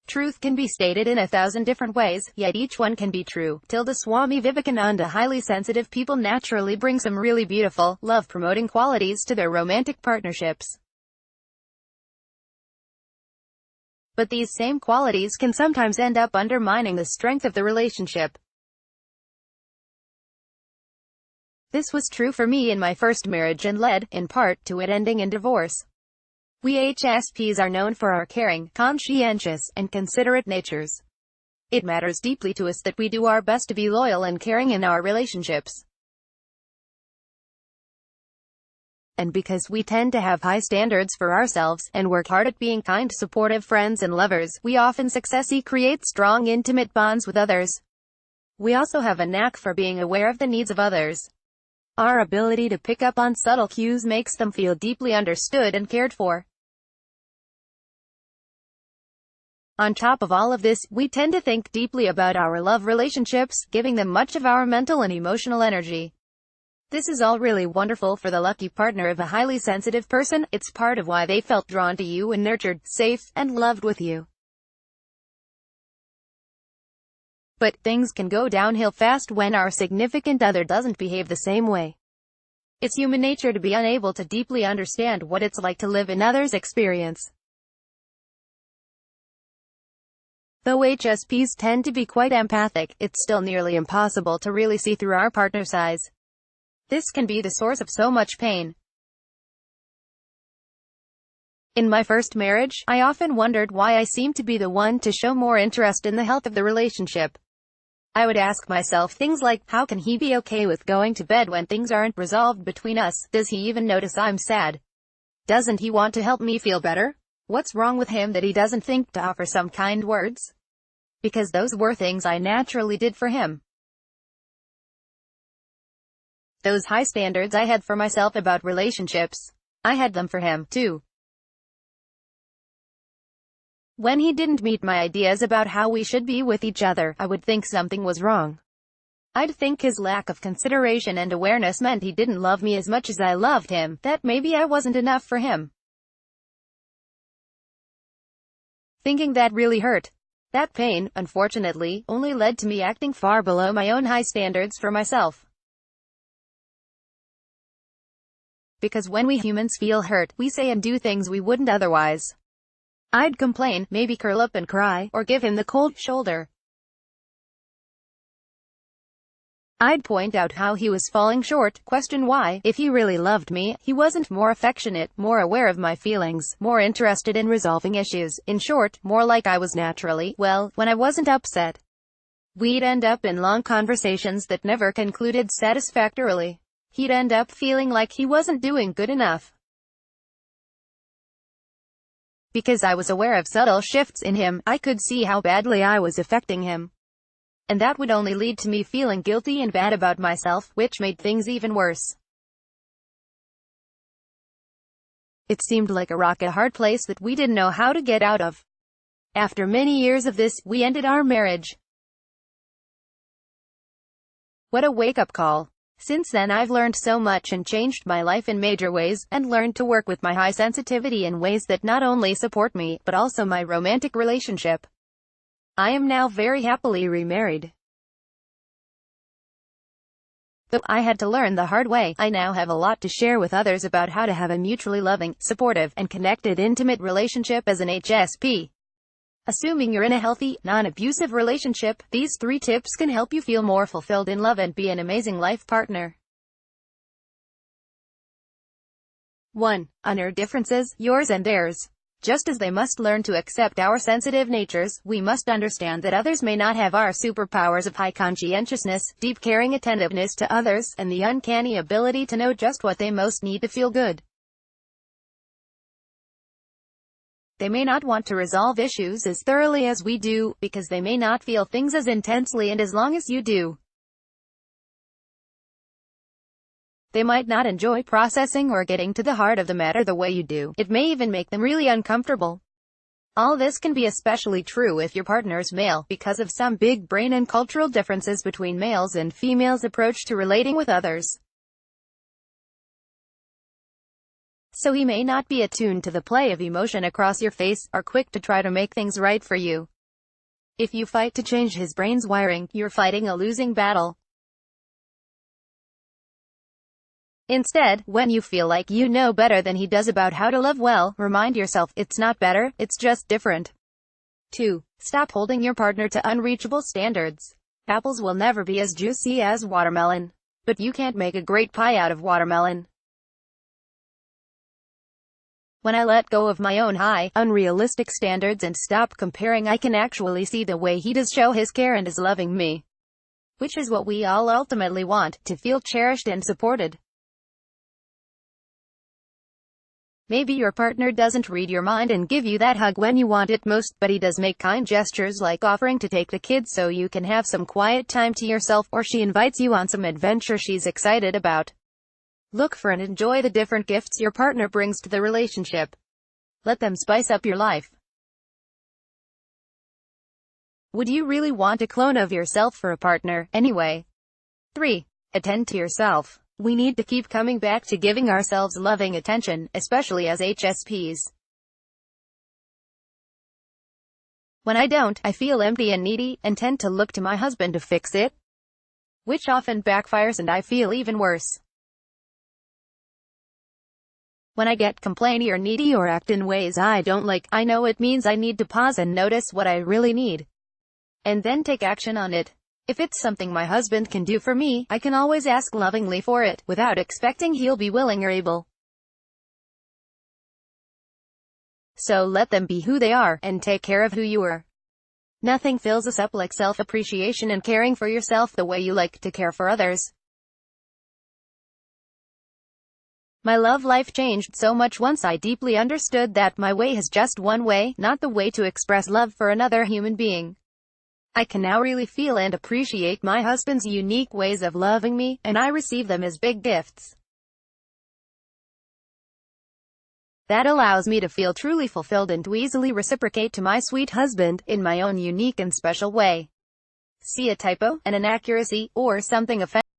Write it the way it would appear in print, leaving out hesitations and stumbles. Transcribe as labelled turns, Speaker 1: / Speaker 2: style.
Speaker 1: Truth can be stated in 1,000 different ways, yet each one can be true. Swami Vivekananda highly sensitive people naturally bring some really beautiful, love-promoting qualities to their romantic partnerships. But these same qualities can sometimes end up undermining the strength of the relationship. This was true for me in my first marriage and led, in part, to it ending in divorce. We HSPs are known for our caring, conscientious, and considerate natures. It matters deeply to us that we do our best to be loyal and caring in our relationships. And because we tend to have high standards for ourselves, and work hard at being kind, supportive friends and lovers, we often successfully create strong, intimate bonds with others. We also have a knack for being aware of the needs of others. Our ability to pick up on subtle cues makes them feel deeply understood and cared for. On top of all of this, we tend to think deeply about our love relationships, giving them much of our mental and emotional energy. This is all really wonderful for the lucky partner of a highly sensitive person. It's part of why they felt drawn to you and nurtured, safe, and loved with you. But things can go downhill fast when our significant other doesn't behave the same way. It's human nature to be unable to deeply understand what it's like to live in others' experience. Though HSPs tend to be quite empathic, it's still nearly impossible to really see through our partner's eyes. This can be the source of so much pain. In my first marriage, I often wondered why I seemed to be the one to show more interest in the health of the relationship. I would ask myself things like, how can he be okay with going to bed when things aren't resolved between us? Does he even notice I'm sad? Doesn't he want to help me feel better? What's wrong with him that he doesn't think to offer some kind words? Because those were things I naturally did for him. Those high standards I had for myself about relationships, I had them for him, too. When he didn't meet my ideas about how we should be with each other, I would think something was wrong. I'd think his lack of consideration and awareness meant he didn't love me as much as I loved him, that maybe I wasn't enough for him. Thinking that really hurt. That pain, unfortunately, only led to me acting far below my own high standards for myself. Because when we humans feel hurt, we say and do things we wouldn't otherwise. I'd complain, maybe curl up and cry, or give him the cold shoulder. I'd point out how he was falling short, question why, if he really loved me, he wasn't more affectionate, more aware of my feelings, more interested in resolving issues, in short, more like I was naturally, well, when I wasn't upset. We'd end up in long conversations that never concluded satisfactorily. He'd end up feeling like he wasn't doing good enough. Because I was aware of subtle shifts in him, I could see how badly I was affecting him. And that would only lead to me feeling guilty and bad about myself, which made things even worse. It seemed like a rock-a-hard place that we didn't know how to get out of. After many years of this, we ended our marriage. What a wake-up call. Since then I've learned so much and changed my life in major ways, and learned to work with my high sensitivity in ways that not only support me, but also my romantic relationship. I am now very happily remarried. Though I had to learn the hard way, I now have a lot to share with others about how to have a mutually loving, supportive, and connected intimate relationship as an HSP. Assuming you're in a healthy, non-abusive relationship, these 3 tips can help you feel more fulfilled in love and be an amazing life partner. 1. Honor differences, yours and theirs. Just as they must learn to accept our sensitive natures, we must understand that others may not have our superpowers of high conscientiousness, deep caring attentiveness to others, and the uncanny ability to know just what they most need to feel good. They may not want to resolve issues as thoroughly as we do, because they may not feel things as intensely and as long as you do. They might not enjoy processing or getting to the heart of the matter the way you do. It may even make them really uncomfortable. All this can be especially true if your partner's male, because of some big brain and cultural differences between males and females' approach to relating with others. So he may not be attuned to the play of emotion across your face, or quick to try to make things right for you. If you fight to change his brain's wiring, you're fighting a losing battle. Instead, when you feel like you know better than he does about how to love well, remind yourself, it's not better, it's just different. 2. Stop holding your partner to unreachable standards. Apples will never be as juicy as watermelon. But you can't make a great pie out of watermelon. When I let go of my own high, unrealistic standards and stop comparing, I can actually see the way he does show his care and is loving me. Which is what we all ultimately want, to feel cherished and supported. Maybe your partner doesn't read your mind and give you that hug when you want it most, but he does make kind gestures like offering to take the kids so you can have some quiet time to yourself, or she invites you on some adventure she's excited about. Look for and enjoy the different gifts your partner brings to the relationship. Let them spice up your life. Would you really want a clone of yourself for a partner, anyway? 3. Attend to yourself. We need to keep coming back to giving ourselves loving attention, especially as HSPs. When I don't, I feel empty and needy, and tend to look to my husband to fix it, which often backfires and I feel even worse. When I get complainy or needy or act in ways I don't like, I know it means I need to pause and notice what I really need, and then take action on it. If it's something my husband can do for me, I can always ask lovingly for it, without expecting he'll be willing or able. So let them be who they are, and take care of who you are. Nothing fills us up like self-appreciation and caring for yourself the way you like to care for others. My love life changed so much once I deeply understood that my way is just one way, not the way to express love for another human being. I can now really feel and appreciate my husband's unique ways of loving me, and I receive them as big gifts. That allows me to feel truly fulfilled and to easily reciprocate to my sweet husband, in my own unique and special way. See a typo, an inaccuracy, or something offensive